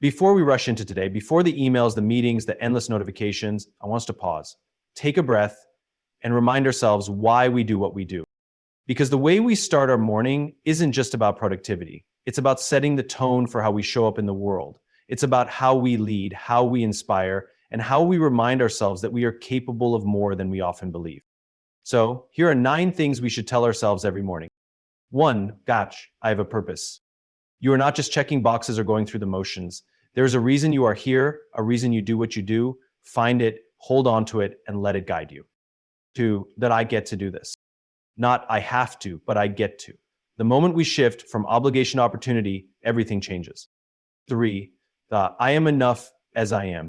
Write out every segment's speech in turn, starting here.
Before we rush into today, before the emails, the meetings, the endless notifications, I want us to pause, take a breath, and remind ourselves why we do what we do. Because the way we start our morning isn't just about productivity. It's about setting the tone for how we show up in the world. It's about how we lead, how we inspire, and how we remind ourselves that we are capable of more than we often believe. So, here are 9 things we should tell ourselves every morning. 1, gotch, I have a purpose. You are not just checking boxes or going through the motions. There is a reason you are here, a reason you do what you do. Find it, hold on to it, and let it guide you. 2, that I get to do this. Not I have to, but I get to. The moment we shift from obligation to opportunity, everything changes. 3, the I am enough as I am.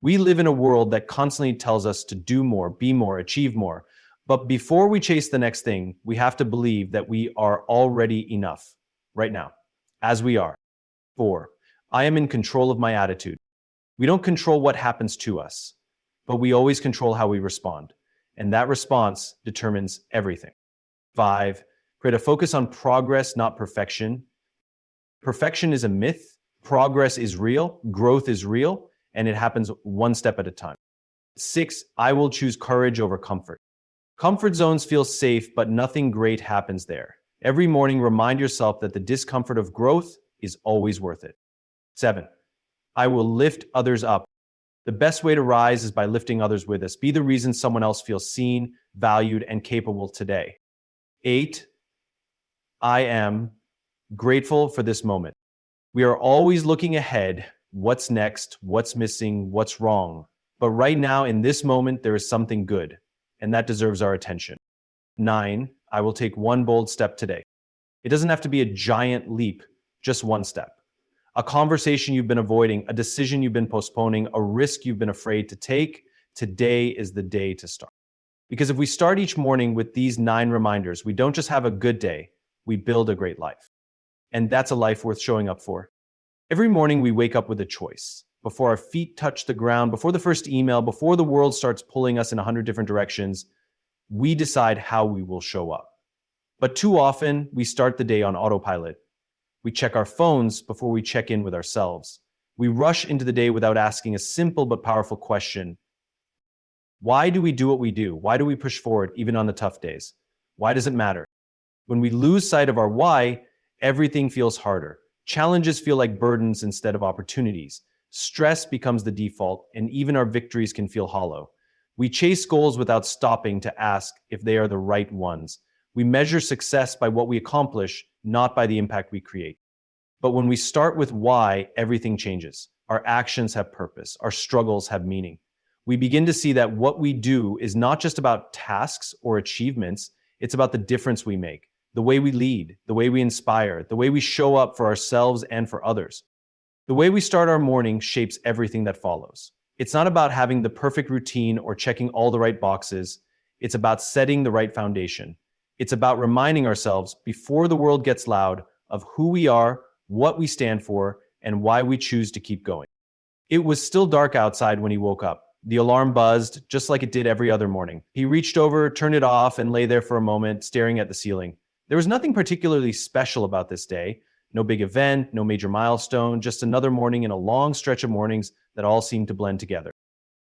We live in a world that constantly tells us to do more, be more, achieve more. But before we chase the next thing, we have to believe that we are already enough right now, as we are. 4, I am in control of my attitude. We don't control what happens to us, but we always control how we respond. And that response determines everything. 5, create a focus on progress, not perfection. Perfection is a myth. Progress is real. Growth is real. And it happens one step at a time. 6, I will choose courage over comfort. Comfort zones feel safe, but nothing great happens there. Every morning, remind yourself that the discomfort of growth is always worth it. 7, I will lift others up. The best way to rise is by lifting others with us. Be the reason someone else feels seen, valued, and capable today. 8, I am grateful for this moment. We are always looking ahead. What's next? What's missing? What's wrong? But right now, in this moment, there is something good, and that deserves our attention. 9, I will take one bold step today. It doesn't have to be a giant leap, just one step. A conversation you've been avoiding, a decision you've been postponing, a risk you've been afraid to take. Today is the day to start. Because if we start each morning with these 9 reminders, we don't just have a good day, we build a great life. And that's a life worth showing up for. Every morning we wake up with a choice. Before our feet touch the ground, before the first email, before the world starts pulling us in 100 different directions, we decide how we will show up. But too often, we start the day on autopilot. We check our phones before we check in with ourselves. We rush into the day without asking a simple but powerful question. Why do we do what we do? Why do we push forward even on the tough days? Why does it matter? When we lose sight of our why, everything feels harder. Challenges feel like burdens instead of opportunities. Stress becomes the default, and even our victories can feel hollow. We chase goals without stopping to ask if they are the right ones. We measure success by what we accomplish, not by the impact we create. But when we start with why, everything changes. Our actions have purpose. Our struggles have meaning. We begin to see that what we do is not just about tasks or achievements, it's about the difference we make, the way we lead, the way we inspire, the way we show up for ourselves and for others. The way we start our morning shapes everything that follows. It's not about having the perfect routine or checking all the right boxes. It's about setting the right foundation. It's about reminding ourselves before the world gets loud of who we are, what we stand for, and why we choose to keep going. It was still dark outside when he woke up. The alarm buzzed, just like it did every other morning. He reached over, turned it off, and lay there for a moment, staring at the ceiling. There was nothing particularly special about this day. No big event, no major milestone, just another morning in a long stretch of mornings that all seemed to blend together.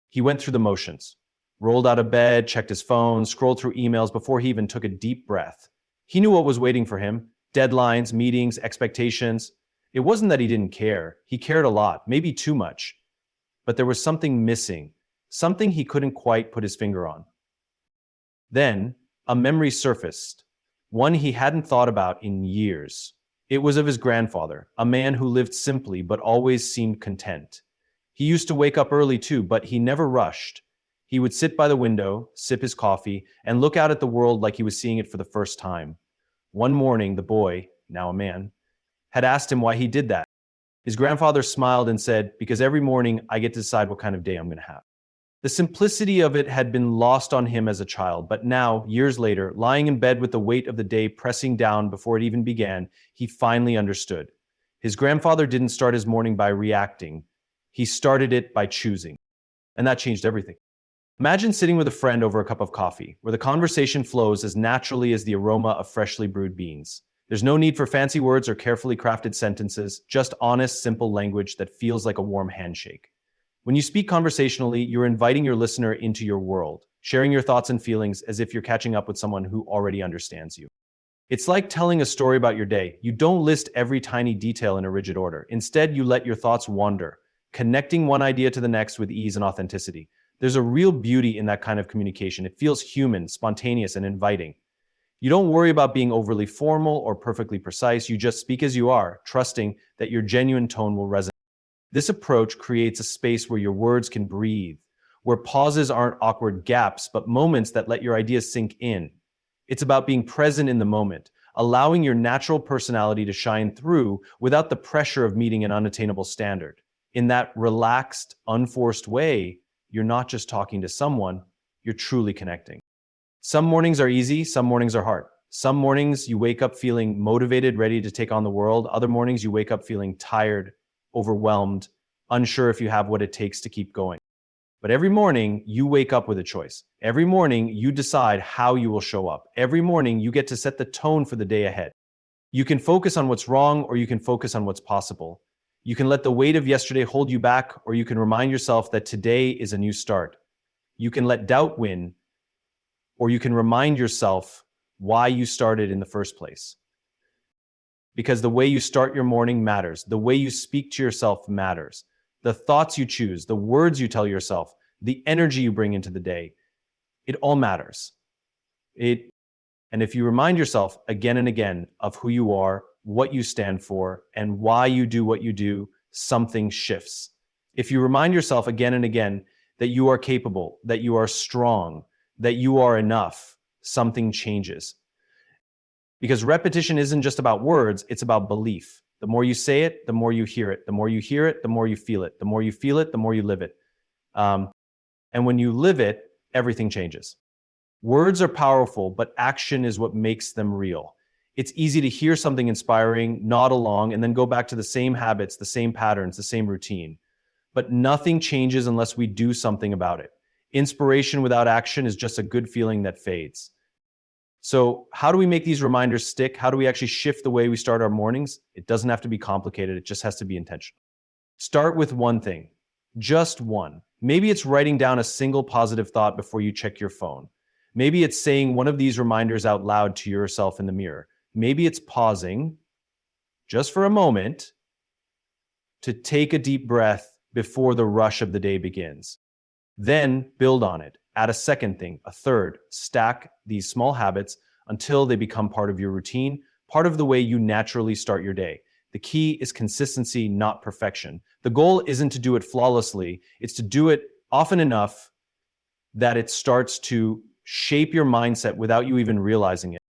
He went through the motions, rolled out of bed, checked his phone, scrolled through emails before he even took a deep breath. He knew what was waiting for him: deadlines, meetings, expectations. It wasn't that he didn't care. He cared a lot, maybe too much. But there was something missing, something he couldn't quite put his finger on. Then, a memory surfaced, one he hadn't thought about in years. It was of his grandfather, a man who lived simply but always seemed content. He used to wake up early too, but he never rushed. He would sit by the window, sip his coffee, and look out at the world like he was seeing it for the first time. One morning, the boy, now a man, had asked him why he did that. His grandfather smiled and said, "Because every morning I get to decide what kind of day I'm going to have." The simplicity of it had been lost on him as a child, but now, years later, lying in bed with the weight of the day pressing down before it even began, he finally understood. His grandfather didn't start his morning by reacting. He started it by choosing. And that changed everything. Imagine sitting with a friend over a cup of coffee, where the conversation flows as naturally as the aroma of freshly brewed beans. There's no need for fancy words or carefully crafted sentences, just honest, simple language that feels like a warm handshake. When you speak conversationally, you're inviting your listener into your world, sharing your thoughts and feelings as if you're catching up with someone who already understands you. It's like telling a story about your day. You don't list every tiny detail in a rigid order. Instead, you let your thoughts wander, connecting one idea to the next with ease and authenticity. There's a real beauty in that kind of communication. It feels human, spontaneous, and inviting. You don't worry about being overly formal or perfectly precise. You just speak as you are, trusting that your genuine tone will resonate. This approach creates a space where your words can breathe, where pauses aren't awkward gaps, but moments that let your ideas sink in. It's about being present in the moment, allowing your natural personality to shine through without the pressure of meeting an unattainable standard. In that relaxed, unforced way, you're not just talking to someone, you're truly connecting. Some mornings are easy, some mornings are hard. Some mornings you wake up feeling motivated, ready to take on the world. Other mornings you wake up feeling tired, overwhelmed, unsure if you have what it takes to keep going. But every morning you wake up with a choice. Every morning you decide how you will show up. Every morning you get to set the tone for the day ahead. You can focus on what's wrong or you can focus on what's possible. You can let the weight of yesterday hold you back or you can remind yourself that today is a new start. You can let doubt win or you can remind yourself why you started in the first place. Because the way you start your morning matters. The way you speak to yourself matters. The thoughts you choose, the words you tell yourself, the energy you bring into the day, it all matters. And if you remind yourself again and again of who you are, what you stand for, and why you do what you do, something shifts. If you remind yourself again and again that you are capable, that you are strong, that you are enough, something changes. Because repetition isn't just about words, it's about belief. The more you say it, the more you hear it. The more you hear it, the more you feel it. The more you feel it, the more you live it. And when you live it, everything changes. Words are powerful, but action is what makes them real. It's easy to hear something inspiring, nod along, and then go back to the same habits, the same patterns, the same routine. But nothing changes unless we do something about it. Inspiration without action is just a good feeling that fades. So how do we make these reminders stick? How do we actually shift the way we start our mornings? It doesn't have to be complicated. It just has to be intentional. Start with one thing, just one. Maybe it's writing down a single positive thought before you check your phone. Maybe it's saying one of these reminders out loud to yourself in the mirror. Maybe it's pausing just for a moment to take a deep breath before the rush of the day begins. Then build on it. Add a second thing, a third. Stack these small habits until they become part of your routine, part of the way you naturally start your day. The key is consistency, not perfection. The goal isn't to do it flawlessly, it's to do it often enough that it starts to shape your mindset without you even realizing it.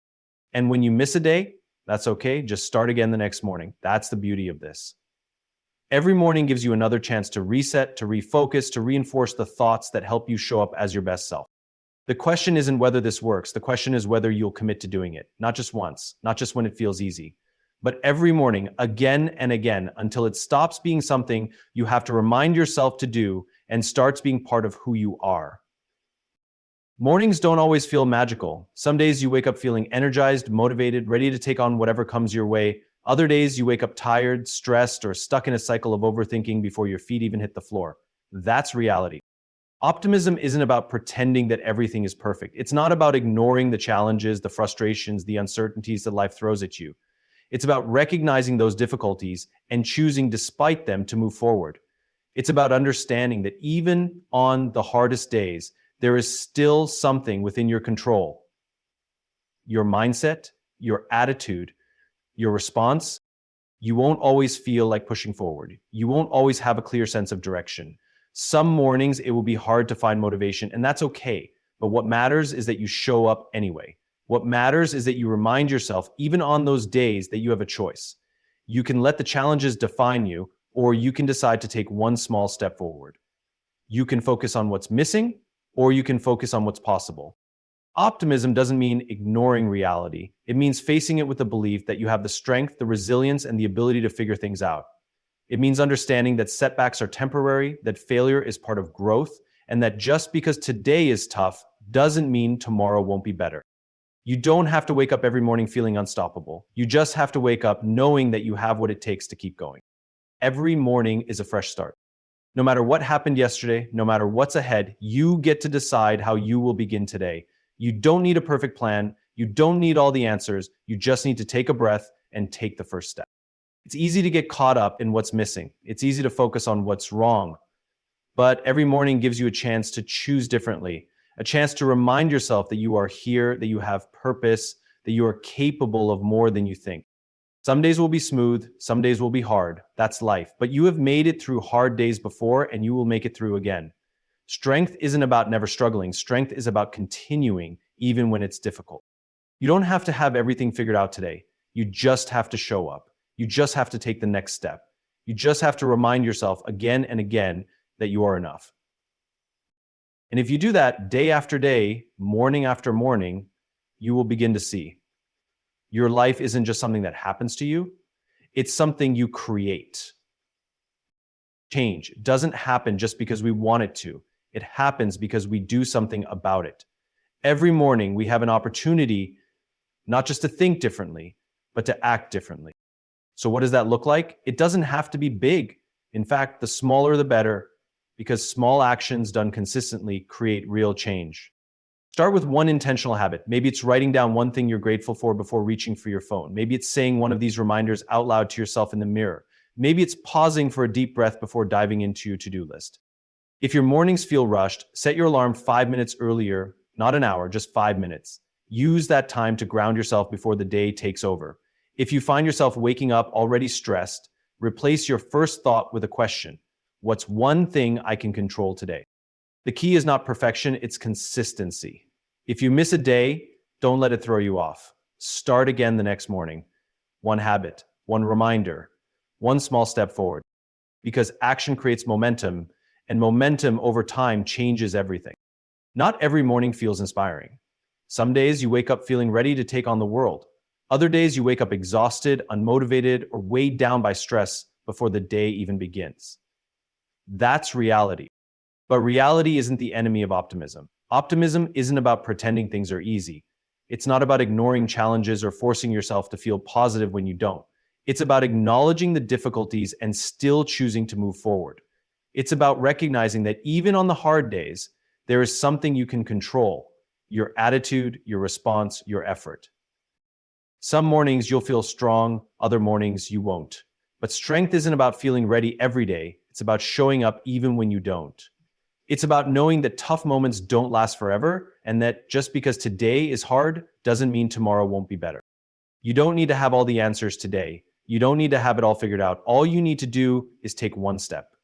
And when you miss a day, that's okay. Just start again the next morning. That's the beauty of this. Every morning gives you another chance to reset, to refocus, to reinforce the thoughts that help you show up as your best self. The question isn't whether this works. The question is whether you'll commit to doing it. Not just once, not just when it feels easy, but every morning, again and again, until it stops being something you have to remind yourself to do and starts being part of who you are. Mornings don't always feel magical. Some days you wake up feeling energized, motivated, ready to take on whatever comes your way. Other days you wake up tired, stressed, or stuck in a cycle of overthinking before your feet even hit the floor. That's reality. Optimism isn't about pretending that everything is perfect. It's not about ignoring the challenges, the frustrations, the uncertainties that life throws at you. It's about recognizing those difficulties and choosing despite them to move forward. It's about understanding that even on the hardest days, there is still something within your control. Your mindset, your attitude, your response. You won't always feel like pushing forward. You won't always have a clear sense of direction. Some mornings it will be hard to find motivation, and that's okay. But what matters is that you show up anyway. What matters is that you remind yourself, even on those days, that you have a choice. You can let the challenges define you, or you can decide to take one small step forward. You can focus on what's missing, or you can focus on what's possible. Optimism doesn't mean ignoring reality. It means facing it with the belief that you have the strength, the resilience, and the ability to figure things out. It means understanding that setbacks are temporary, that failure is part of growth, and that just because today is tough doesn't mean tomorrow won't be better. You don't have to wake up every morning feeling unstoppable. You just have to wake up knowing that you have what it takes to keep going. Every morning is a fresh start. No matter what happened yesterday, no matter what's ahead, you get to decide how you will begin today. You don't need a perfect plan. You don't need all the answers. You just need to take a breath and take the first step. It's easy to get caught up in what's missing. It's easy to focus on what's wrong. But every morning gives you a chance to choose differently, a chance to remind yourself that you are here, that you have purpose, that you are capable of more than you think. Some days will be smooth, some days will be hard. That's life. But you have made it through hard days before, and you will make it through again. Strength isn't about never struggling. Strength is about continuing, even when it's difficult. You don't have to have everything figured out today. You just have to show up. You just have to take the next step. You just have to remind yourself again and again that you are enough. And if you do that day after day, morning after morning, you will begin to see your life isn't just something that happens to you, it's something you create. Change doesn't happen just because we want it to. It happens because we do something about it. Every morning we have an opportunity not just to think differently, but to act differently. So what does that look like? It doesn't have to be big. In fact, the smaller the better, because small actions done consistently create real change. Start with one intentional habit. Maybe it's writing down one thing you're grateful for before reaching for your phone. Maybe it's saying one of these reminders out loud to yourself in the mirror. Maybe it's pausing for a deep breath before diving into your to-do list. If your mornings feel rushed, set your alarm 5 minutes earlier, not an hour, just 5 minutes. Use that time to ground yourself before the day takes over. If you find yourself waking up already stressed, replace your first thought with a question. What's one thing I can control today? The key is not perfection, it's consistency. If you miss a day, don't let it throw you off. Start again the next morning. One habit, one reminder, one small step forward. Because action creates momentum, and momentum over time changes everything. Not every morning feels inspiring. Some days you wake up feeling ready to take on the world. Other days you wake up exhausted, unmotivated, or weighed down by stress before the day even begins. That's reality. But reality isn't the enemy of optimism. Optimism isn't about pretending things are easy. It's not about ignoring challenges or forcing yourself to feel positive when you don't. It's about acknowledging the difficulties and still choosing to move forward. It's about recognizing that even on the hard days, there is something you can control: your attitude, your response, your effort. Some mornings you'll feel strong, other mornings you won't. But strength isn't about feeling ready every day. It's about showing up even when you don't. It's about knowing that tough moments don't last forever, and that just because today is hard doesn't mean tomorrow won't be better. You don't need to have all the answers today. You don't need to have it all figured out. All you need to do is take one step,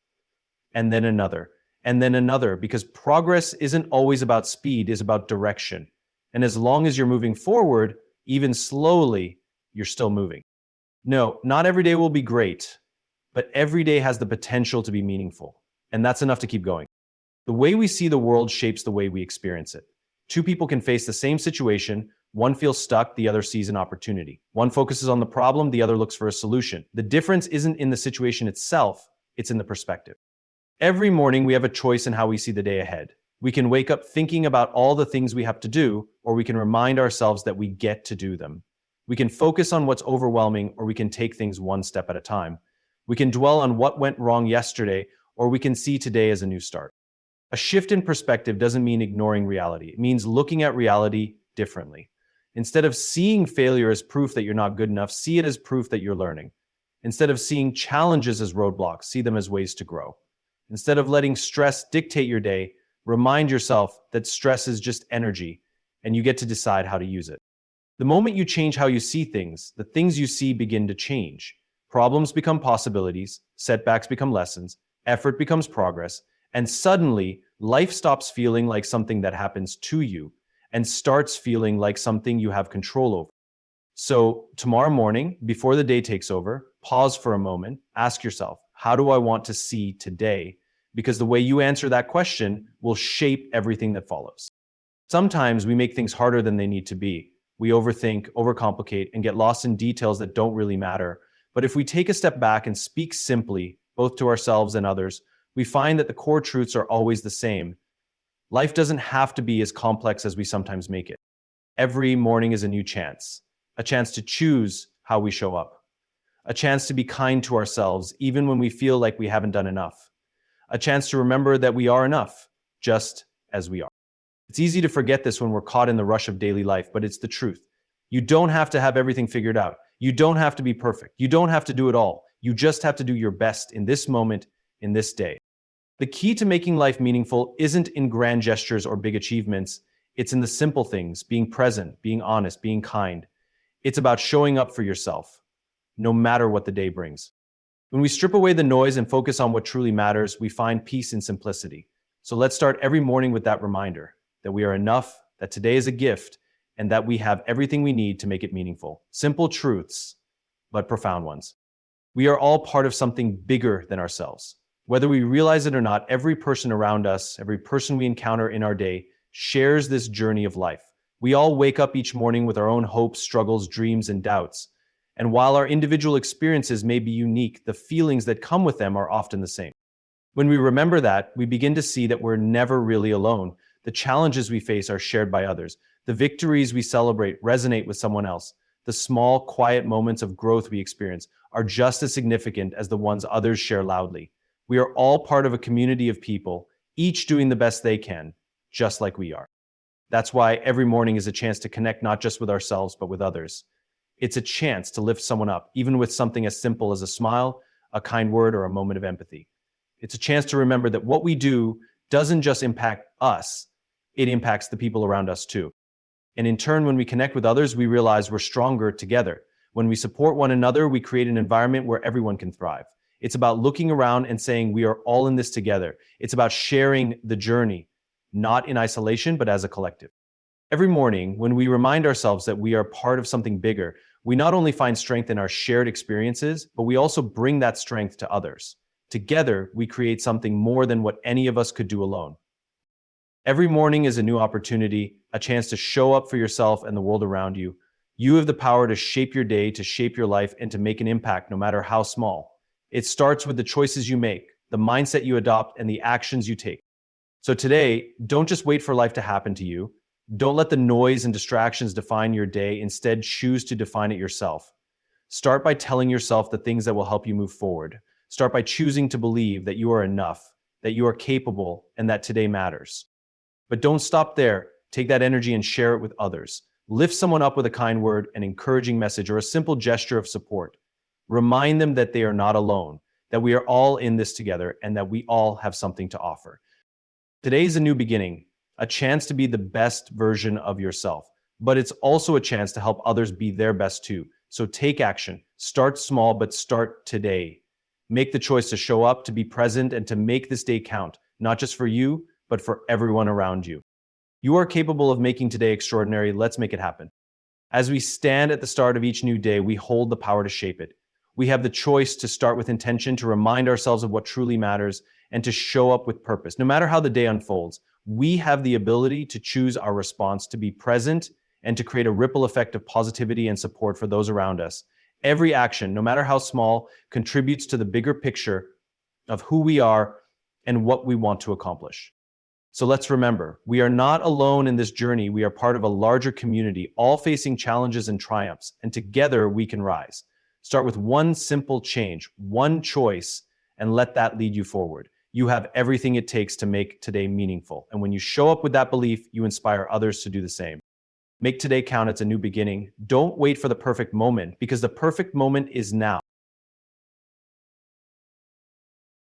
and then another, because progress isn't always about speed, it's about direction. And as long as you're moving forward, even slowly, you're still moving. No, not every day will be great, but every day has the potential to be meaningful. And that's enough to keep going. The way we see the world shapes the way we experience it. Two people can face the same situation. One feels stuck, the other sees an opportunity. One focuses on the problem, the other looks for a solution. The difference isn't in the situation itself, it's in the perspective. Every morning we have a choice in how we see the day ahead. We can wake up thinking about all the things we have to do, or we can remind ourselves that we get to do them. We can focus on what's overwhelming, or we can take things one step at a time. We can dwell on what went wrong yesterday, or we can see today as a new start. A shift in perspective doesn't mean ignoring reality. It means looking at reality differently. Instead of seeing failure as proof that you're not good enough, see it as proof that you're learning. Instead of seeing challenges as roadblocks, see them as ways to grow. Instead of letting stress dictate your day, remind yourself that stress is just energy, and you get to decide how to use it. The moment you change how you see things, the things you see begin to change. Problems become possibilities, setbacks become lessons, effort becomes progress, and suddenly, life stops feeling like something that happens to you and starts feeling like something you have control over. So tomorrow morning, before the day takes over, pause for a moment, ask yourself, how do I want to see today? Because the way you answer that question will shape everything that follows. Sometimes we make things harder than they need to be. We overthink, overcomplicate, and get lost in details that don't really matter. But if we take a step back and speak simply, both to ourselves and others, we find that the core truths are always the same. Life doesn't have to be as complex as we sometimes make it. Every morning is a new chance, a chance to choose how we show up, a chance to be kind to ourselves even when we feel like we haven't done enough, a chance to remember that we are enough, just as we are. It's easy to forget this when we're caught in the rush of daily life, but it's the truth. You don't have to have everything figured out. You don't have to be perfect. You don't have to do it all. You just have to do your best in this moment, in this day. The key to making life meaningful isn't in grand gestures or big achievements. It's in the simple things, being present, being honest, being kind. It's about showing up for yourself, no matter what the day brings. When we strip away the noise and focus on what truly matters, we find peace in simplicity. So let's start every morning with that reminder that we are enough, that today is a gift, and that we have everything we need to make it meaningful. Simple truths, but profound ones. We are all part of something bigger than ourselves. Whether we realize it or not, every person around us, every person we encounter in our day, shares this journey of life. We all wake up each morning with our own hopes, struggles, dreams, and doubts. And while our individual experiences may be unique, the feelings that come with them are often the same. When we remember that, we begin to see that we're never really alone. The challenges we face are shared by others. The victories we celebrate resonate with someone else. The small, quiet moments of growth we experience are just as significant as the ones others share loudly. We are all part of a community of people, each doing the best they can, just like we are. That's why every morning is a chance to connect not just with ourselves, but with others. It's a chance to lift someone up, even with something as simple as a smile, a kind word, or a moment of empathy. It's a chance to remember that what we do doesn't just impact us, it impacts the people around us too. And in turn, when we connect with others, we realize we're stronger together. When we support one another, we create an environment where everyone can thrive. It's about looking around and saying we are all in this together. It's about sharing the journey, not in isolation, but as a collective. Every morning, when we remind ourselves that we are part of something bigger, we not only find strength in our shared experiences, but we also bring that strength to others. Together, we create something more than what any of us could do alone. Every morning is a new opportunity, a chance to show up for yourself and the world around you. You have the power to shape your day, to shape your life, and to make an impact no matter how small. It starts with the choices you make, the mindset you adopt, and the actions you take. So today, don't just wait for life to happen to you. Don't let the noise and distractions define your day. Instead, choose to define it yourself. Start by telling yourself the things that will help you move forward. Start by choosing to believe that you are enough, that you are capable, and that today matters. But don't stop there. Take that energy and share it with others. Lift someone up with a kind word, an encouraging message, or a simple gesture of support. Remind them that they are not alone, that we are all in this together, and that we all have something to offer. Today is a new beginning, a chance to be the best version of yourself, but it's also a chance to help others be their best too. So take action. Start small, but start today. Make the choice to show up, to be present, and to make this day count, not just for you, but for everyone around you. You are capable of making today extraordinary. Let's make it happen. As we stand at the start of each new day, we hold the power to shape it. We have the choice to start with intention, to remind ourselves of what truly matters, and to show up with purpose. No matter how the day unfolds, we have the ability to choose our response, to be present, and to create a ripple effect of positivity and support for those around us. Every action, no matter how small, contributes to the bigger picture of who we are and what we want to accomplish. So let's remember, we are not alone in this journey. We are part of a larger community, all facing challenges and triumphs, and together we can rise. Start with one simple change, one choice, and let that lead you forward. You have everything it takes to make today meaningful. And when you show up with that belief, you inspire others to do the same. Make today count. It's a new beginning. Don't wait for the perfect moment, because the perfect moment is now.